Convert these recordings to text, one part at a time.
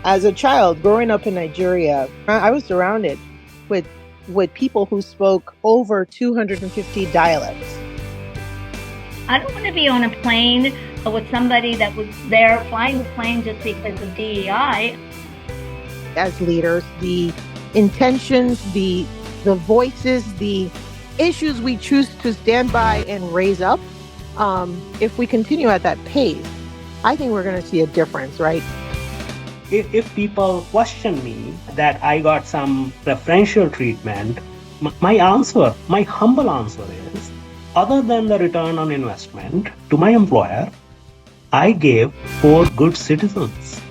As a child growing up in Nigeria, I was surrounded with people who spoke over 250 dialects. I don't want to be on a plane with somebody that was there flying the plane just because of DEI. As leaders, the intentions, the voices, the issues we choose to stand by and raise up, if we continue at that pace, I think we're going to see a difference, right? If people question me that I got some preferential treatment, my answer, my humble answer is, other than the return on investment to my employer, I gave 4 good citizens,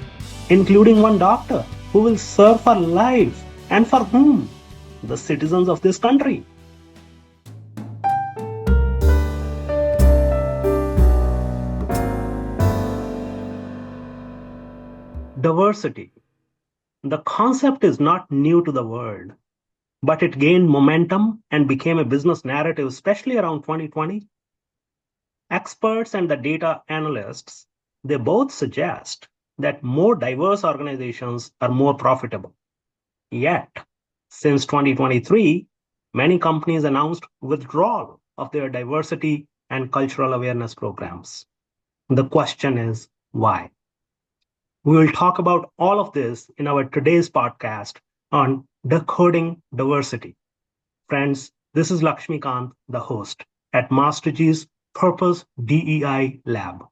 including one doctor who will serve for life and for whom? The citizens of this country. Diversity. The concept is not new to the world, but it gained momentum and became a business narrative, especially around 2020. Experts and the data analysts, they both suggest that more diverse organizations are more profitable. Yet, since 2023, many companies announced withdrawal of their diversity and cultural awareness programs. The question is why? We will talk about all of this in our today's podcast on Decoding Diversity. Friends, this is Lakshmikant, the host at Mastergy's Purpose DEI Lab.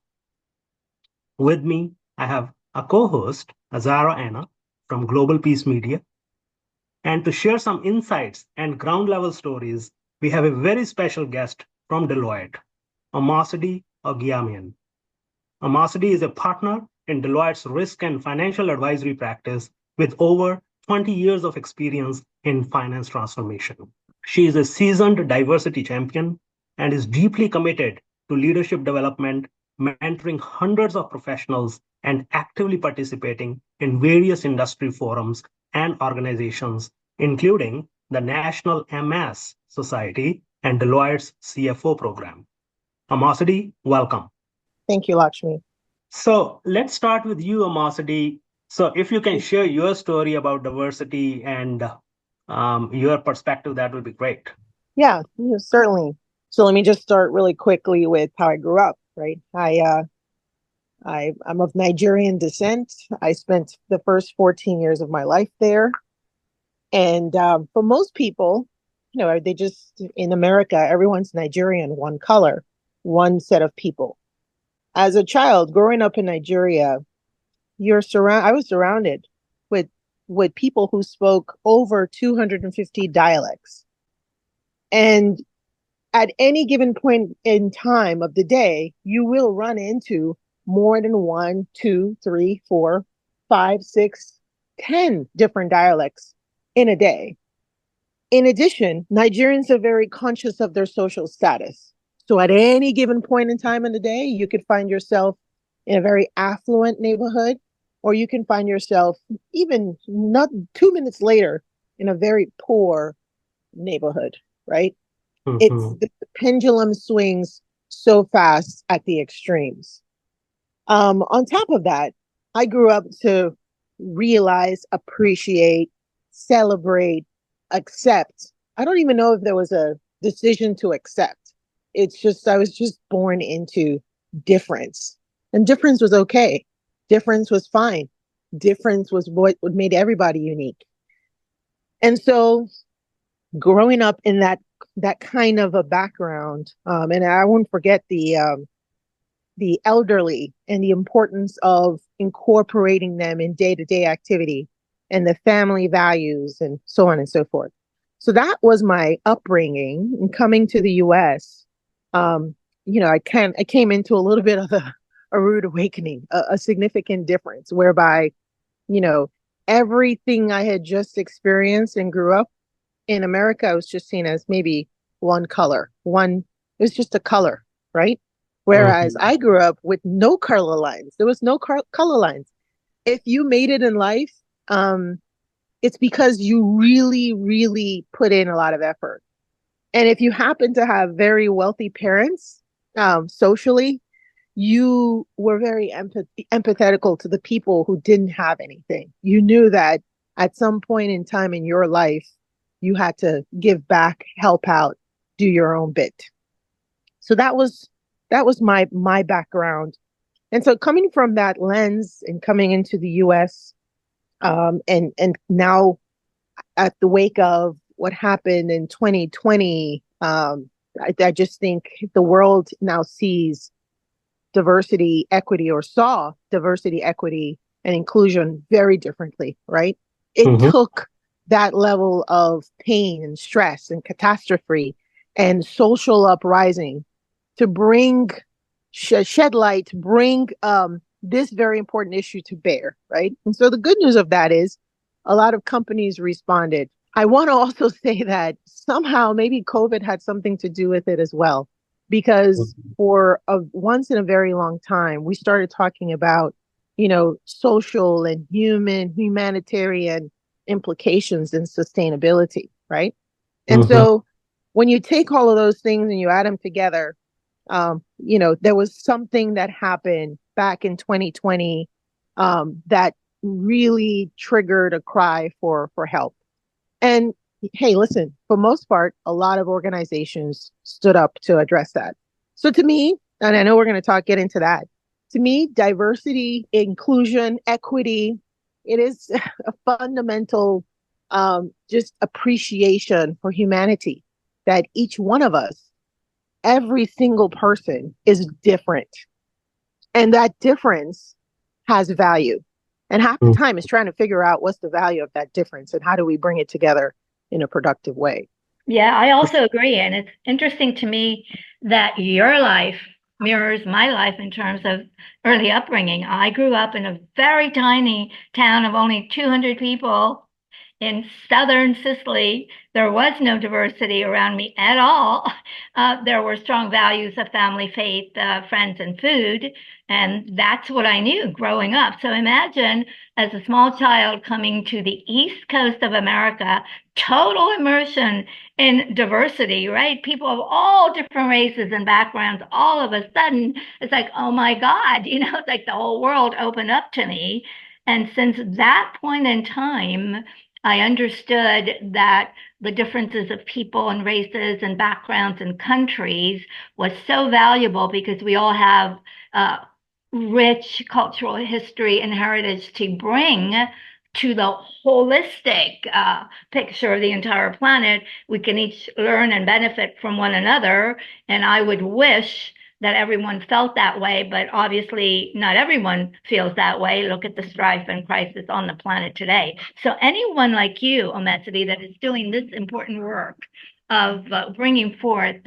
With me, I have a co-host, Azara Anna from Global Peace Media. And to share some insights and ground level stories, we have a very special guest from Deloitte, Amasadi Ogiamian. Amasadi is a partner in Deloitte's risk and financial advisory practice with over 20 years of experience in finance transformation. She is a seasoned diversity champion and is deeply committed to leadership development, mentoring hundreds of professionals, and actively participating in various industry forums and organizations, including the National MS Society and Deloitte's CFO program. Amasadi, welcome. Thank you, Lakshmi. So let's start with you, Amasadi. So if you can share your story about diversity and your perspective, that would be great. Yeah, certainly. So let me just start really quickly with how I grew up, right? I'm of Nigerian descent. I spent the first 14 years of my life there. And for most people, they just, in America, everyone's Nigerian, one color, one set of people. As a child growing up in Nigeria, I was surrounded with people who spoke over 250 dialects. And at any given point in time of the day, you will run into more than 1, 2, 3, 4, 5, 6, 10 different dialects in a day. In addition, Nigerians are very conscious of their social status. So at any given point in time in the day, you could find yourself in a very affluent neighborhood, or you can find yourself even not 2 minutes later in a very poor neighborhood, right? It's Mm-hmm. the pendulum swings so fast at the extremes. On top of that, I grew up to realize, appreciate, celebrate, accept. I don't even know if there was a decision to accept. It's just, I was just born into difference. And difference was okay. Difference was fine. Difference was what made everybody unique. And so growing up in that kind of a background, and I won't forget the elderly and the importance of incorporating them in day-to-day activity and the family values and so on and so forth. So that was my upbringing. And coming to the US, I came into a little bit of a rude awakening, a significant difference whereby, you know, everything I had just experienced and grew up in America, I was just seen as maybe one color. It was just a color, right? Whereas Mm-hmm. I grew up with no color lines. There was no color lines. If you made it in life, it's because you really, really put in a lot of effort. And if you happen to have very wealthy parents, socially, you were very empathetical to the people who didn't have anything. You knew that at some point in time in your life, you had to give back, help out, do your own bit. So that was my background. And so coming from that lens and coming into the US, and now at the wake of what happened in 2020, I just think the world now sees diversity, equity, or saw diversity, equity, and inclusion very differently, right? It Mm-hmm. took that level of pain and stress and catastrophe and social uprising to bring shed light, bring this very important issue to bear, right? And so the good news of that is a lot of companies responded. I want to also say that somehow maybe COVID had something to do with it as well, because for once in a very long time, we started talking about, social and humanitarian implications and sustainability, right? And Mm-hmm. so when you take all of those things and you add them together, there was something that happened back in 2020 that really triggered a cry for help. And hey, listen, for most part, a lot of organizations stood up to address that. So to me, and I know we're going to get into that. To me, diversity, inclusion, equity, it is a fundamental just appreciation for humanity that each one of us, every single person is different. And that difference has value. And half the time is trying to figure out what's the value of that difference and how do we bring it together in a productive way. Yeah, I also agree. And it's interesting to me that your life mirrors my life in terms of early upbringing. I grew up in a very tiny town of only 200 people in southern Sicily. There was no diversity around me at all. There were strong values of family, faith, friends, and food. And that's what I knew growing up. So imagine as a small child coming to the East Coast of America, total immersion in diversity, right? People of all different races and backgrounds, all of a sudden, it's like, oh my God, it's like the whole world opened up to me. And since that point in time, I understood that the differences of people and races and backgrounds and countries was so valuable because we all have rich cultural history and heritage to bring to the holistic picture of the entire planet. We can each learn and benefit from one another. And I would wish that everyone felt that way, but obviously not everyone feels that way. Look at the strife and crisis on the planet today. So anyone like you, Omesity, that is doing this important work of bringing forth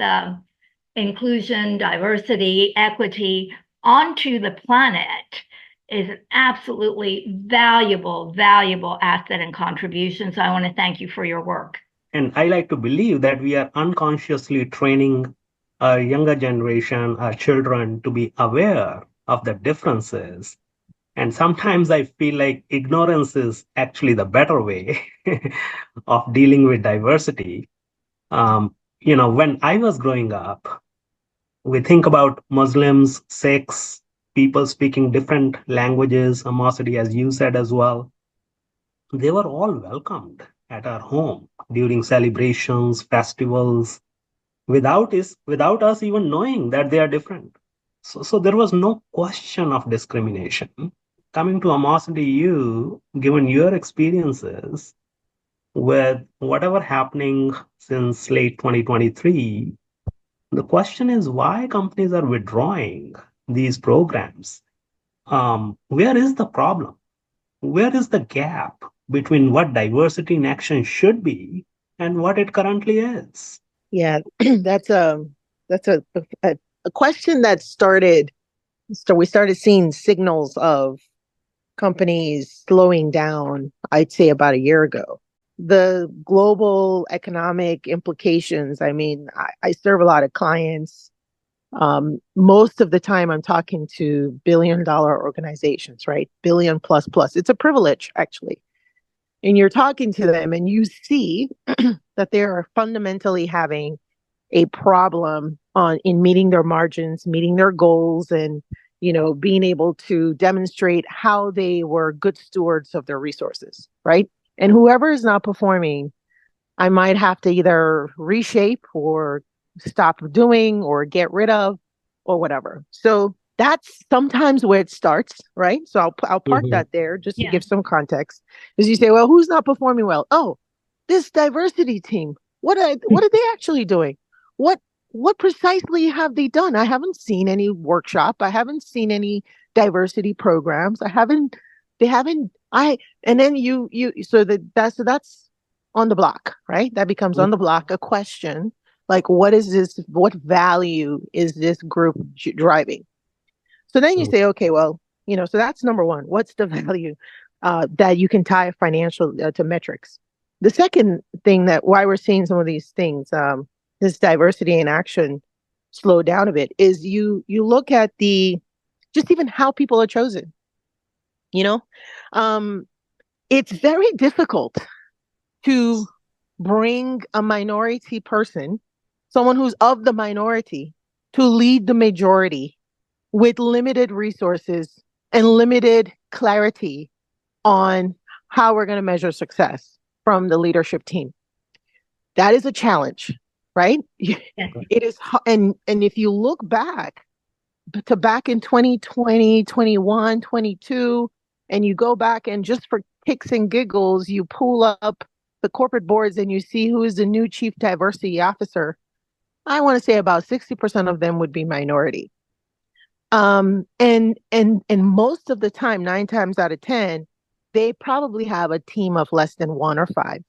inclusion, diversity, equity onto the planet is an absolutely valuable asset and contribution. So I want to thank you for your work. And I like to believe that we are unconsciously training our younger generation, our children, to be aware of the differences. And sometimes I feel like ignorance is actually the better way of dealing with diversity. When I was growing up, we think about Muslims, Sikhs, people speaking different languages, Amosity, as you said as well. They were all welcomed at our home during celebrations, festivals, without us even knowing that they are different. So there was no question of discrimination. Coming to Amosity, you, given your experiences with whatever happening since late 2023, the question is why companies are withdrawing these programs. Where is the problem? Where is the gap between what diversity in action should be and what it currently is? Yeah, that's a question that started. So we started seeing signals of companies slowing down, I'd say about a year ago. The global economic implications, I mean, I serve a lot of clients. Most of the time I'm talking to billion-dollar organizations, right? Billion plus plus. It's a privilege, actually. And you're talking to them and you see that they are fundamentally having a problem on in meeting their margins, meeting their goals, and being able to demonstrate how they were good stewards of their resources, right? And whoever is not performing, I might have to either reshape or stop doing or get rid of or whatever. So that's sometimes where it starts, right? So I'll park Mhm. that there just to Yeah. give some context. Because you say, well, who's not performing well? Oh, this diversity team. What are they actually doing? What what precisely have they done? I haven't seen any workshop. I haven't seen any diversity programs. I haven't. They haven't. I and then you so that's on the block, right? That becomes on the block a question like, what is this? What value is this group driving? So then you Mhm. say, okay, well, so that's number one. What's the value that you can tie financial to metrics? The second thing that why we're seeing some of these things, this diversity in action, slow down a bit, is you look at the just even how people are chosen. You know, um, it's very difficult to bring a minority person, someone who's of the minority, to lead the majority with limited resources and limited clarity on how we're going to measure success from the leadership team. That is a challenge, right? Yeah. It is, and if you look back in 2020, 21, 22, and you go back and just for kicks and giggles, you pull up the corporate boards and you see who is the new chief diversity officer, I want to say about 60% of them would be minority. And most of the time, 9 times out of 10, they probably have a team of less than one or five.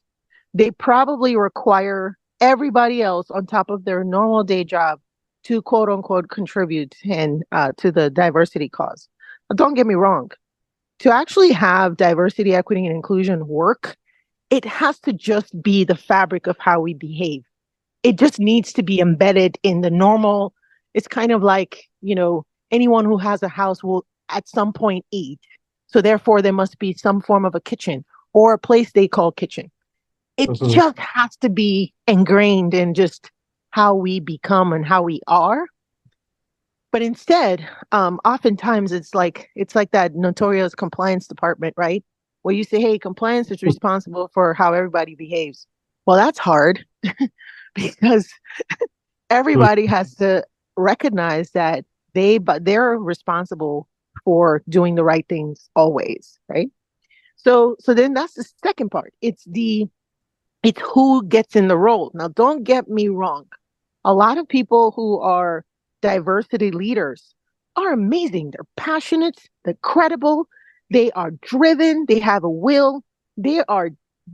They probably require everybody else on top of their normal day job to quote unquote contribute and to the diversity cause. But don't get me wrong. To actually have diversity, equity, and inclusion work, it has to just be the fabric of how we behave. It just needs to be embedded in the normal. It's kind of like, anyone who has a house will at some point eat. So therefore, there must be some form of a kitchen or a place they call kitchen. It Mhm. just has to be ingrained in just how we become and how we are. But instead, oftentimes it's like that notorious compliance department, right? Where you say, "Hey, compliance is responsible for how everybody behaves." Well, that's hard because Mhm. everybody has to recognize that they're responsible for doing the right things always, right? So then that's the second part. It's who gets in the role. Now, don't get me wrong. A lot of people who are diversity leaders are amazing. They're passionate, they're credible, they are driven, they have a will, they are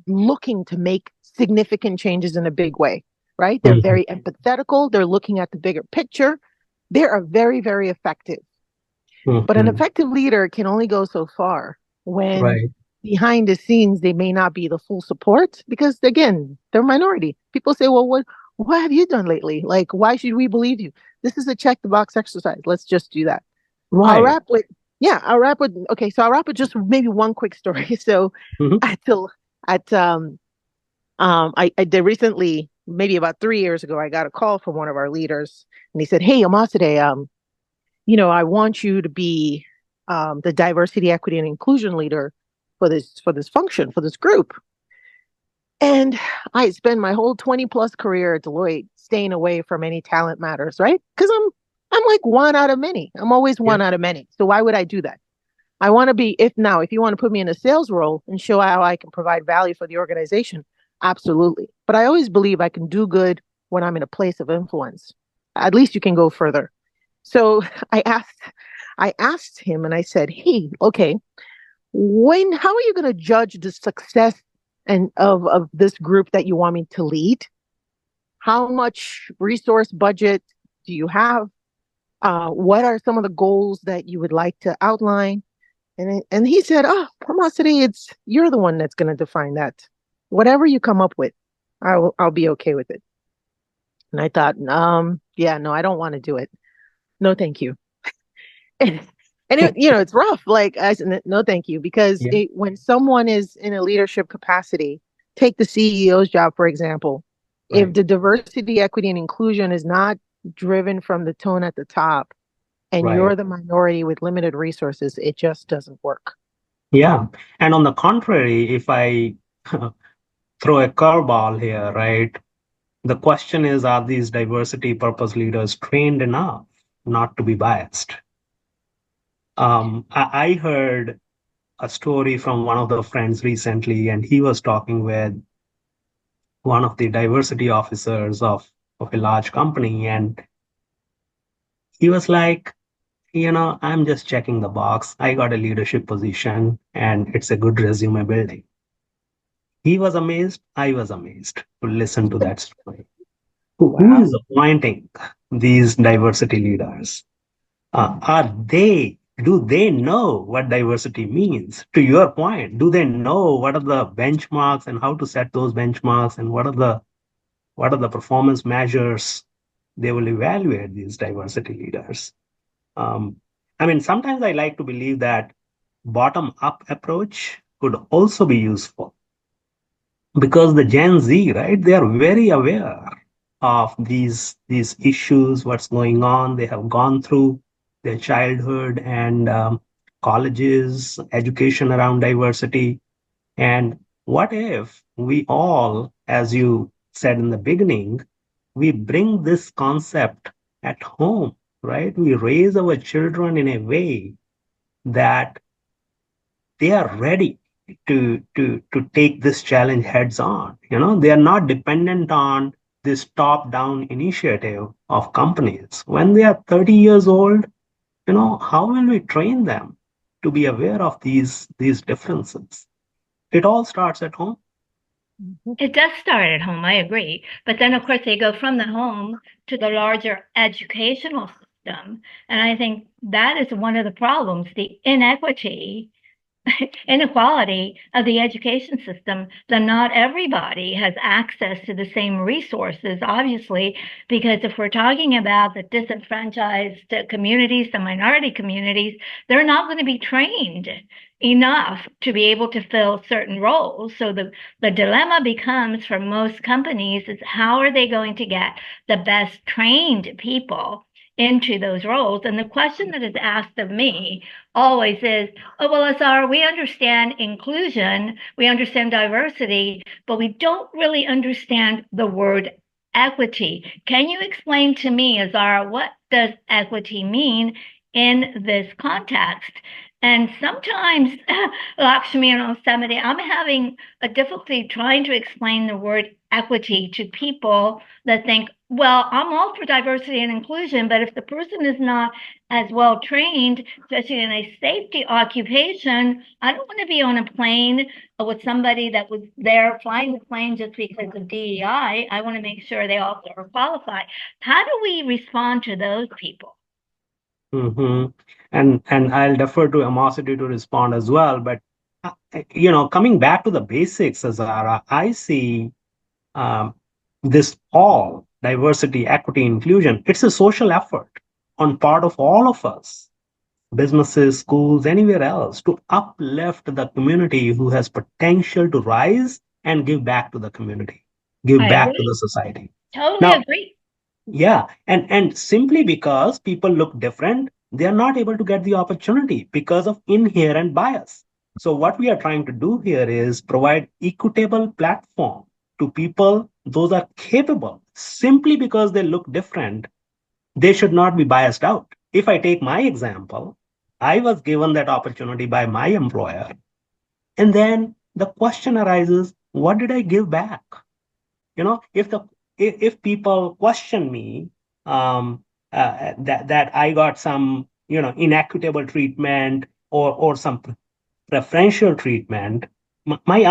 looking to make significant changes in a big way, right? They're Mhm. very empathetical, they're looking at the bigger picture. They are very, very effective. But an Mhm. effective leader can only go so far when Right. behind the scenes they may not be the full support because again, they're minority. People say, well, what have you done lately? Like, why should we believe you? This is a check the box exercise. Let's just do that. I'll Right. wrap with I'll wrap with okay, so I'll wrap with just maybe one quick story. So Mhm. at the at I did recently, maybe about 3 years ago, I got a call from one of our leaders and he said, "Hey, Amasade, I want you to be the diversity, equity, and inclusion leader for this function for this group." And I spent my whole 20 plus career at Deloitte staying away from any talent matters, right? Because I'm like one out of many. I'm always Yeah. one out of many. So why would I do that? I want to be if you want to put me in a sales role and show how I can provide value for the organization, absolutely. But I always believe I can do good when I'm in a place of influence. At least you can go further. So I asked I asked him and I said, "Hey, okay, how are you going to judge the success and of this group that you want me to lead? How much resource budget do you have? What are some of the goals that you would like to outline?" And he said, "Oh, Tomasity, it's you're the one that's going to define that. Whatever you come up with, I'll be okay with it." And I thought, yeah, no, I don't want to do it. No, thank you. And it's rough. Like I said, no, thank you, because Yeah. when someone is in a leadership capacity, take the CEO's job for example. If Right. the diversity, equity, and inclusion is not driven from the tone at the top, and Right. you're the minority with limited resources, it just doesn't work. Yeah. And on the contrary, if I throw a curveball here, right? The question is, are these diversity purpose leaders trained enough not to be biased? I heard a story from one of the friends recently, and he was talking with one of the diversity officers of a large company, and he was like, I'm just checking the box. I got a leadership position, and it's a good resume building. He was amazed. I was amazed to listen to that story. Who Wow. is appointing these diversity leaders? Do they know what diversity means? To your point, do they know what are the benchmarks and how to set those benchmarks, and what are the performance measures they will evaluate these diversity leaders? Um, I mean, sometimes I like to believe that bottom up approach could also be useful, because the Gen Z, right, they are very aware of these issues, what's going on. They have gone through their childhood and colleges, education around diversity. And what if we all, as you said in the beginning, we bring this concept at home, right? We raise our children in a way that they are ready to take this challenge heads on. They are not dependent on this top down initiative of companies. When they are 30 years old, how will we train them to be aware of these differences? It all starts at home. Mhm. It does start at home, I agree. But then, of course, they go from the home to the larger educational system. And I think that is one of the problems, the inequality of the education system, that not everybody has access to the same resources, obviously, because if we're talking about the disenfranchised communities, the minority communities, they're not going to be trained enough to be able to fill certain roles. So the dilemma becomes for most companies is how are they going to get the best trained people into those roles? And the question that is asked of me always is, oh, well, Azar, we understand inclusion, we understand diversity, but we don't really understand the word equity. Can you explain to me, Azar, what does equity mean in this context? And sometimes, Lakshmi and Yosemite, I'm having a difficulty trying to explain the word equity to people that think, well, I'm all for diversity and inclusion, but if the person is not as well trained, especially in a safety occupation, I don't want to be on a plane with somebody that was there flying the plane just because of DEI. I want to make sure they also are qualified. How do we respond to those people? Hmm. And I'll defer to Amosity to respond as well. But coming back to the basics, Azara, I see um, this all diversity, equity, inclusion. It's a social effort on part of all of us, businesses, schools, anywhere else, to uplift the community who has potential to rise and give back to the community, give I back to agree. the society. Totally Now, agree. yeah, and simply because people look different, they are not able to get the opportunity because of inherent bias. So what we are trying to do here is provide equitable platform to people those are capable. Simply because they look different, they should not be biased out. If I take my example, I was given that opportunity by my employer, and then the question arises, what did I give back? If people question me, that I got some inequitable treatment, or some preferential treatment, my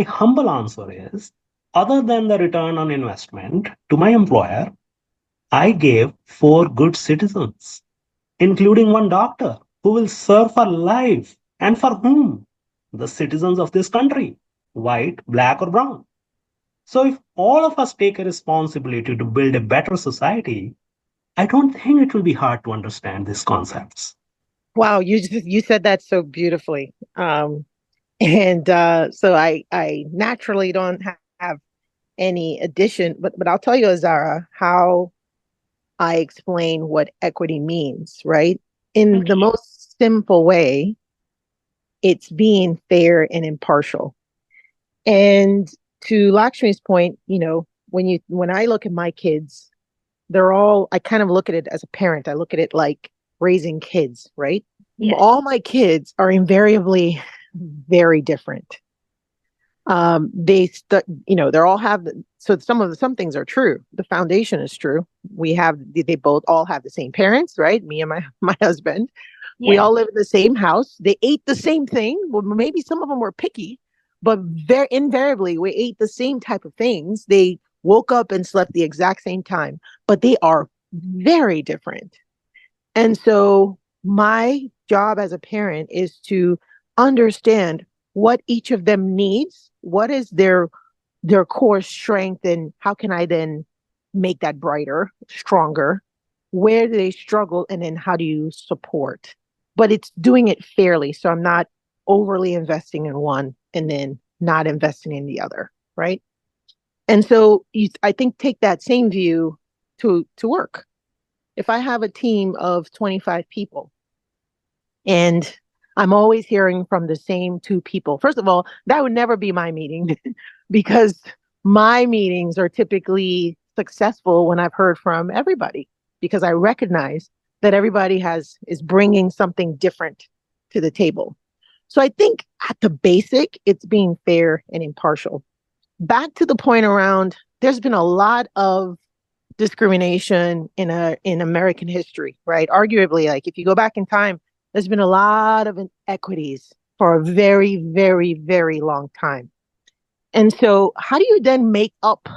humble answer is, other than the return on investment to my employer, I gave four good citizens, including one doctor who will serve for life, and for whom? The citizens of this country, white, black, or brown. So if all of us take a responsibility to build a better society, I don't think it will be hard to understand these concepts. Wow, you said that so beautifully. And so I naturally don't have any addition, but I'll tell you, Azara, how I explain what equity means, right? In the Okay. most simple way, it's being fair and impartial. And to Lakshmi's point, when I look at my kids, I kind of look at it as a parent. I look at it like raising kids, right? Yes. All my kids are invariably very different. They're all have, so some things are true. The foundation is true. They both all have the same parents, right? Me and my husband. We Yes. all live in the same house. They ate the same thing. Well, maybe some of them were picky, but very invariably we ate the same type of things. They woke up and slept the exact same time, but they are very different. And so my job as a parent is to understand what each of them needs, what is their core strength, and how can I then make that brighter, stronger? Where do they struggle, and then how do you support? But it's doing it fairly, so I'm not overly investing in one and then not investing in the other, right? And so I think take that same view to work. If I have a team of 25 people and I'm always hearing from the same two people, first of all, that would never be my meeting because my meetings are typically successful when I've heard from everybody because I recognize that everybody is bringing something different to the table. So I think at the basic, it's being fair and impartial. Back to the point around, there's been a lot of discrimination in American history, right? Arguably, like if you go back in time, there's been a lot of inequities for a very, very, very long time. And so, how do you then make up,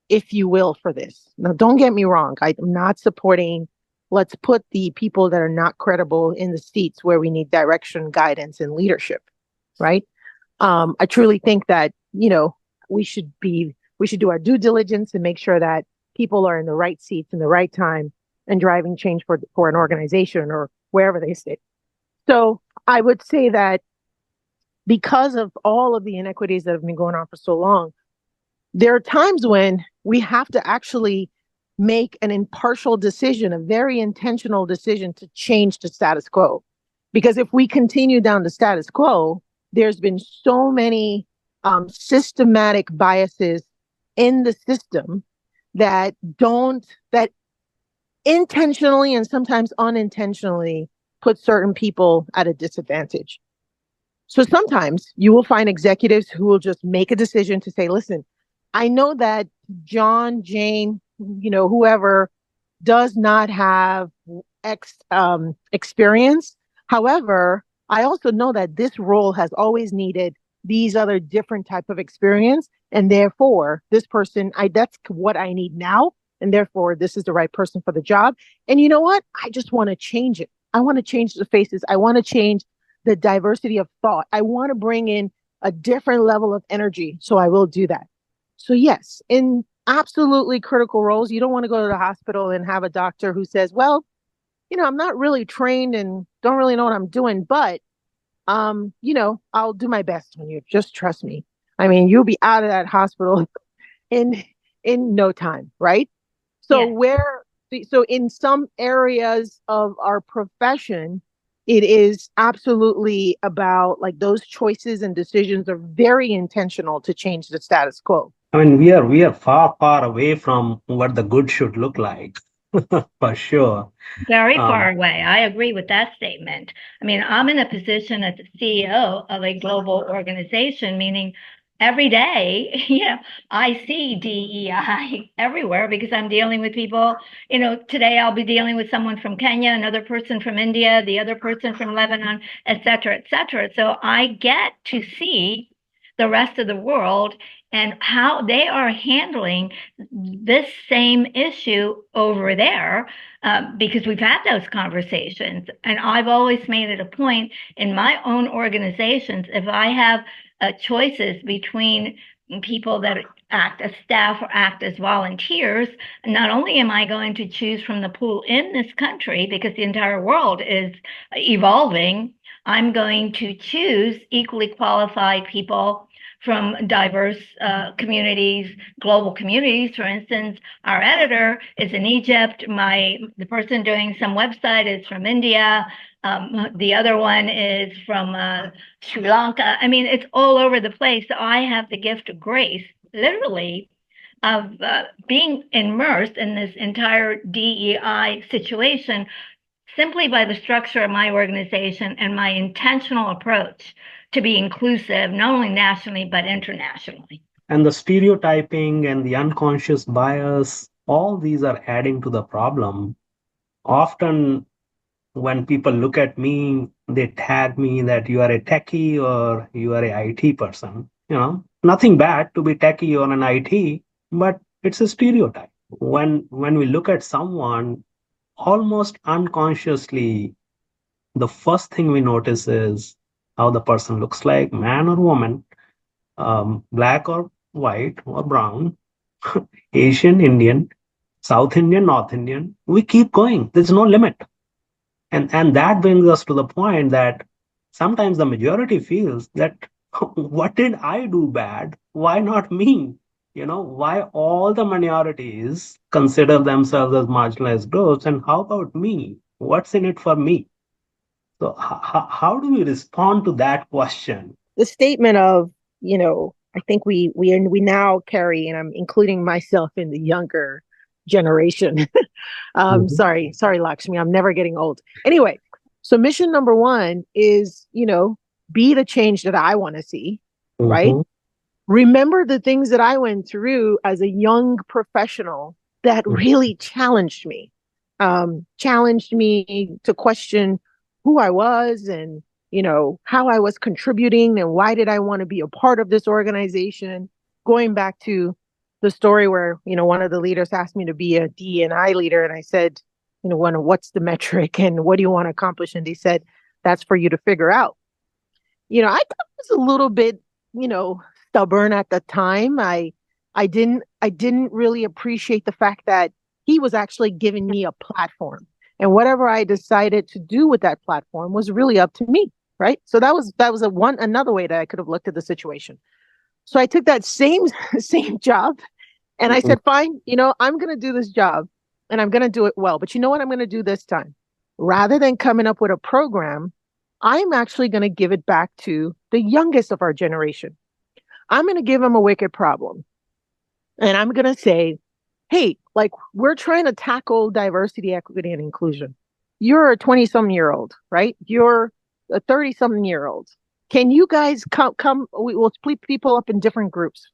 if you will, for this? Now, don't get me wrong. I'm not supporting, let's put the people that are not credible in the seats where we need direction, guidance, and leadership, right? I truly think that, we should do our due diligence and make sure that people are in the right seats in the right time and driving change for an organization or wherever they sit. So I would say that because of all of the inequities that have been going on for so long, there are times when we have to actually make an impartial decision, a very intentional decision to change the status quo. Because if we continue down the status quo, there's been so many systematic biases in the system that intentionally and sometimes unintentionally put certain people at a disadvantage. So sometimes you will find executives who will just make a decision to say, listen, I know that John, Jane, whoever does not have experience. However, I also know that this role has always needed these other different type of experience. And therefore, this person, that's what I need now. And therefore, this is the right person for the job. And you know what? I just want to change it. I want to change the faces. I want to change the diversity of thought. I want to bring in a different level of energy. So I will do that. So yes, in absolutely critical roles, you don't want to go to the hospital and have a doctor who says, well, I'm not really trained and don't really know what I'm doing, but I'll do my best on you. Just trust me. I mean, you'll be out of that hospital in in no time, right? So Yes. so in some areas of our profession, it is absolutely about like those choices and decisions are very intentional to change the status quo. I mean, we are far, far away from what the good should look like, for sure. Very far Um, away. I agree with that statement. I mean, I'm in a position as the CEO of a global organization, meaning every day, I see DEI everywhere because I'm dealing with people. Today I'll be dealing with someone from Kenya, another person from India, the other person from Lebanon, et cetera, et cetera. So I get to see the rest of the world and how they are handling this same issue over there, because we've had those conversations. And I've always made it a point in my own organizations, if I have choices between people that act as staff or act as volunteers, not only am I going to choose from the pool in this country because the entire world is evolving, I'm going to choose equally qualified people from diverse communities, global communities. For instance, our editor is in Egypt. The person doing some website is from India. The other one is from Sri Lanka. I mean, it's all over the place. So I have the gift of grace, literally, of being immersed in this entire DEI situation simply by the structure of my organization and my intentional approach to be inclusive, not only nationally, but internationally. And the stereotyping and the unconscious bias, all these are adding to the problem. Often, when people look at me, they tag me that you are a techie or you are a IT person. Nothing bad to be techie or an IT, but it's a stereotype. When we look at someone, almost unconsciously, the first thing we notice is how the person looks like, man or woman, black or white or brown, Asian, Indian, South Indian, North Indian. We keep going. There's no limit. And that brings us to the point that sometimes the majority feels that what did I do bad? Why not me? Why all the minorities consider themselves as marginalized groups, and how about me? What's in it for me? So how do we respond to that question? The statement of, I think we now carry, and I'm including myself in the younger generation. Sorry, Lakshmi, I'm never getting old. Anyway, so mission number one is, be the change that I want to see, right? Remember the things that I went through as a young professional that really challenged me to question who I was and, how I was contributing and why did I want to be a part of this organization. Going back to the story where, one of the leaders asked me to be a D&I leader. And I said, what's the metric and what do you want to accomplish? And they said, that's for you to figure out. I thought it was a little bit, stubborn at the time. I didn't really appreciate the fact that he was actually giving me a platform. And whatever I decided to do with that platform was really up to me, right? So that was another way that I could have looked at the situation. So I took that same job and I said, fine, I'm going to do this job and I'm going to do it well. But you know what I'm going to do this time? Rather than coming up with a program, I'm actually going to give it back to the youngest of our generation. I'm going to give them a wicked problem. And I'm going to say, hey, we're trying to tackle diversity, equity, and inclusion. You're a 20-something-year-old, right? You're a 30-something-year-old. Can you guys come? We will split people up in different groups,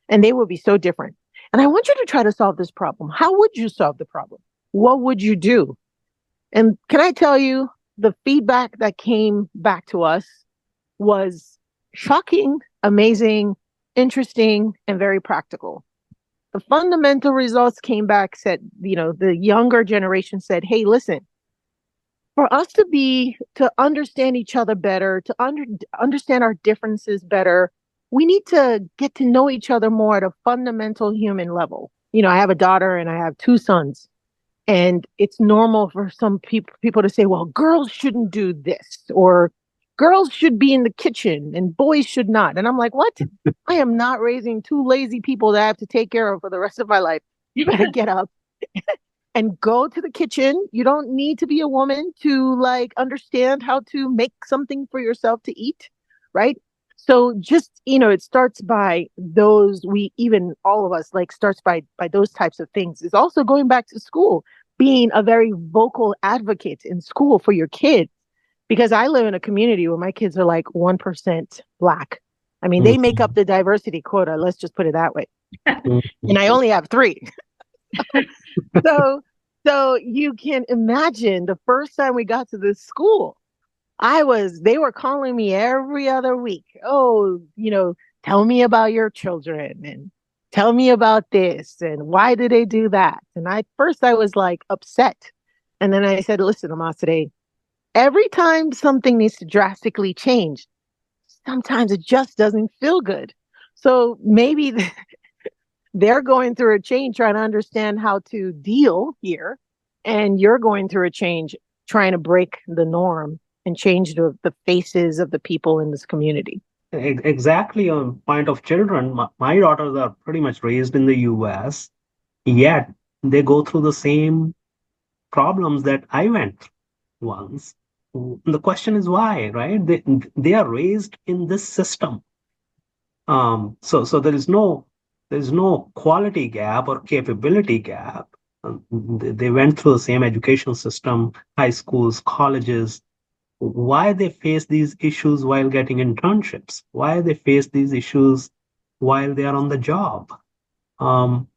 and they will be so different. And I want you to try to solve this problem. How would you solve the problem? What would you do? And can I tell you, the feedback that came back to us was shocking, amazing, interesting, and very practical. The fundamental results came back, said, the younger generation said, hey, listen, for us to understand each other better, to understand our differences better, we need to get to know each other more at a fundamental human level. I have a daughter and I have two sons. And it's normal for some people to say, well, girls shouldn't do this, or girls should be in the kitchen and boys should not. And I'm like, what? I am not raising two lazy people that I have to take care of for the rest of my life. You better get up and go to the kitchen. You don't need to be a woman to understand how to make something for yourself to eat, right? So just, it starts by those, all of us, starts by those types of things. It's also going back to school, being a very vocal advocate in school for your kids. Because I live in a community where my kids are 1% Black. I mean, they make up the diversity quota. Let's just put it that way. And I only have 3. So you can imagine the first time we got to this school, they were calling me every other week. Oh, tell me about your children and tell me about this and why did they do that? And first I was upset. And then I said, listen, Amasade, every time something needs to drastically change, sometimes it just doesn't feel good. So maybe they're going through a change trying to understand how to deal here. And you're going through a change trying to break the norm and change the faces of the people in this community. Exactly on point of children, my daughters are pretty much raised in the US, yet they go through the same problems that I went through once. The question is why, right? They are raised in this system. So there is no quality gap or capability gap. They went through the same education system, high schools, colleges. Why they face these issues while getting internships? Why they face these issues while they are on the job? Um,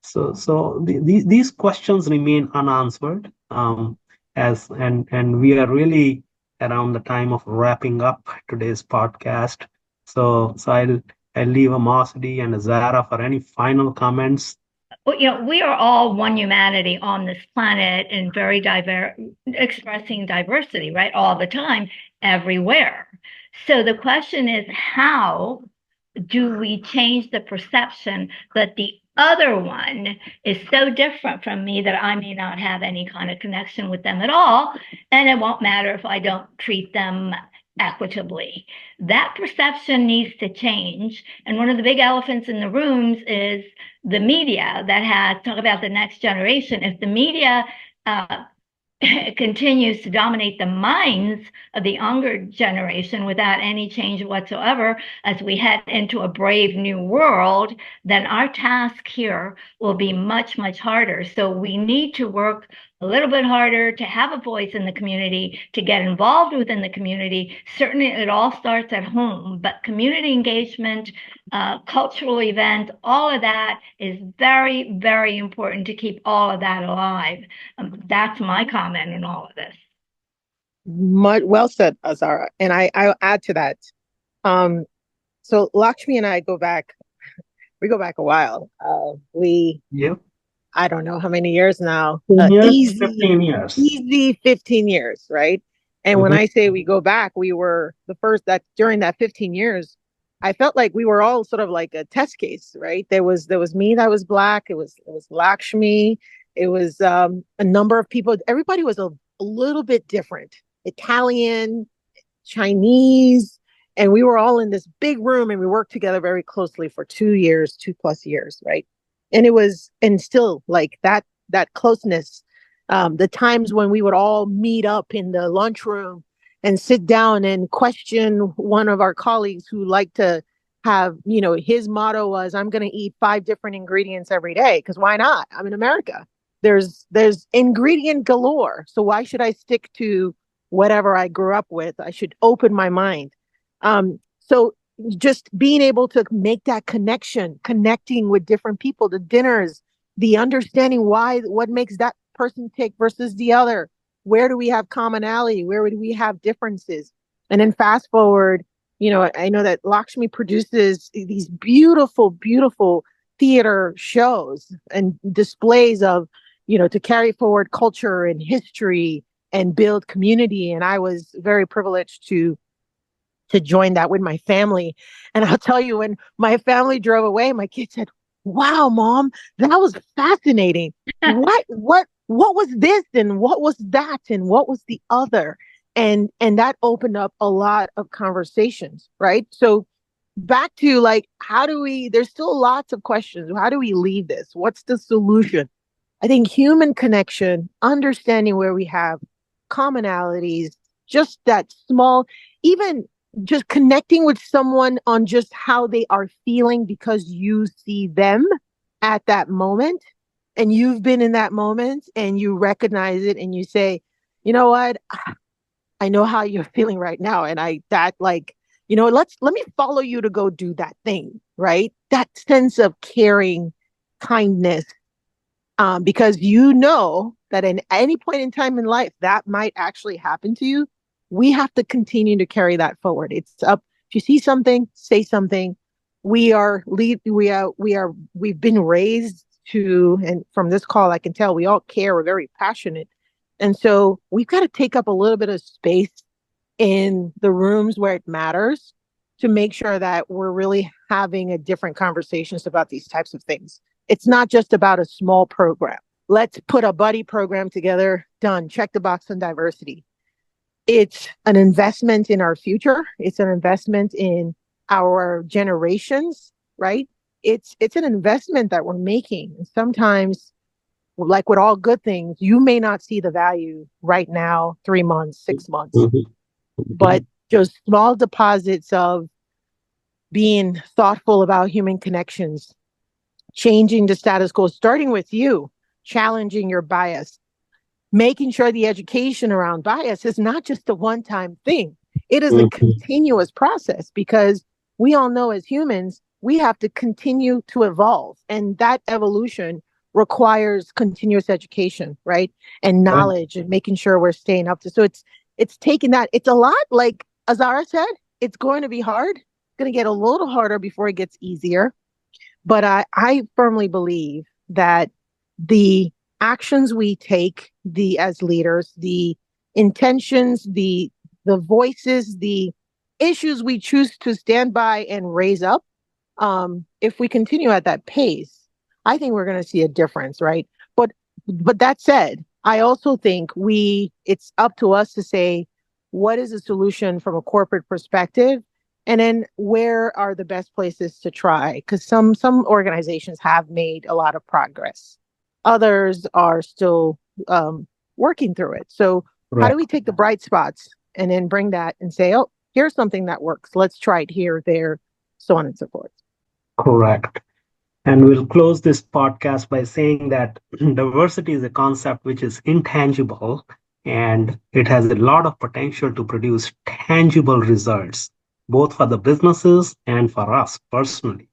so these questions remain unanswered. And we are really around the time of wrapping up today's podcast. So I'll leave Amosity and Zara for any final comments. Well, we are all one humanity on this planet and very diverse, expressing diversity, right? All the time, everywhere. So the question is, how do we change the perception that the other one is so different from me that I may not have any kind of connection with them at all, and it won't matter if I don't treat them equitably. That perception needs to change. And one of the big elephants in the rooms is the media that has talk about the next generation. If the media continues to dominate the minds of the younger generation without any change whatsoever as we head into a brave new world, then our task here will be much, much harder. So we need to work a little bit harder to have a voice in the community, to get involved within the community. Certainly, it all starts at home, but community engagement, cultural events, all of that is very, very important to keep all of that alive. That's my comment on all of this. Well said, Azara. And I'll add to that. Um, so Lakshmi and I we go back a while. Yep. I don't know how many years now. 10 years, Easy, 15 years. easy 15 years, right? And when Mhm. I say we go back, we were the first that during that 15 years, I felt like we were all sort of like a test case, right? There was me that was black, it was Lakshmi, it was a number of people. Everybody was a little bit different. Italian, Chinese, and we were all in this big room and we worked together very closely for 2 years, 2+ years, right? And it was, and still like that closeness, the times when we would all meet up in the lunchroom and sit down and question one of our colleagues who liked to have, his motto was, I'm going to eat 5 different ingredients every day. Because why not? I'm in America. There's ingredient galore. So why should I stick to whatever I grew up with? I should open my mind. So just being able to make that connection, connecting with different people, the dinners, the understanding what makes that person tick versus the other. Where do we have commonality? Where do we have differences? And then fast forward, I know that Lakshmi produces these beautiful, beautiful theater shows and displays of, to carry forward culture and history and build community. And I was very privileged to join that with my family. And I'll tell you, when my family drove away, my kids said, "Wow, mom, that was fascinating. What was this and what was that and what was the other?" And that opened up a lot of conversations, right? So back to like, there's still lots of questions. How do we leave this? What's the solution? I think human connection, understanding where we have commonalities, just that small, even just connecting with someone on just how they are feeling because you see them at that moment and you've been in that moment and you recognize it and you say, you know what? I know how you're feeling right now. And let me follow you to go do that thing, right? That sense of caring, kindness, because you know that in any point in time in life that might actually happen to you. We have to continue to carry that forward. It's up. If you see something, say something. We've been raised to, and from this call I can tell we all care. We're very passionate, and so we've got to take up a little bit of space in the rooms where it matters to make sure that we're really having a different conversations about these types of things. It's not just about a small program. Let's put a buddy program together. Done. Check the box on diversity. It's an investment in our future. It's an investment in our generations, right? It's an investment that we're making. And sometimes, like with all good things, you may not see the value right now, 3 months, 6 months, Mhm. but just small deposits of being thoughtful about human connections, changing the status quo, starting with you, challenging your bias, making sure the education around bias is not just a one time thing. It is a Mhm. continuous process because we all know as humans, we have to continue to evolve. And that evolution requires continuous education, right? And Right. knowledge and making sure we're staying up to. So it's taking that. It's a lot like Azara said, it's going to be hard. It's going to get a little harder before it gets easier. But I firmly believe that the actions we take, the as leaders, the intentions, the voices, the issues we choose to stand by and raise up, if we continue at that pace, I think we're going to see a difference, right? But that said, I also think we it's up to us to say what is the solution from a corporate perspective, and then where are the best places to try? Because some organizations have made a lot of progress, others are still working through it. So how do we Correct. take the bright spots and then bring that and say, oh, here's something that works. Let's try it here, there, so on and so forth. Correct. And we'll close this podcast by saying that diversity is a concept which is intangible and it has a lot of potential to produce tangible results, both for the businesses and for us personally.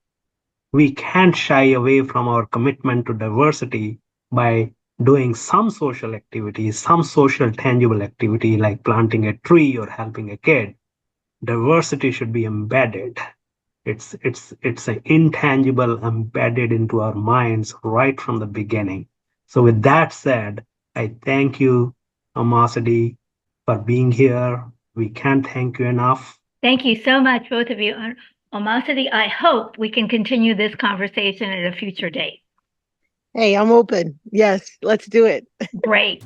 We can't shy away from our commitment to diversity by doing some social activity, some social tangible activity like planting a tree or helping a kid. Diversity should be embedded. It's an intangible embedded into our minds right from the beginning. So with that said, I thank you, Amasadi, for being here. We can't thank you enough. Thank you so much, both of you. Omosity, I hope we can continue this conversation at a future date. Hey, I'm open. Yes, let's do it. Great.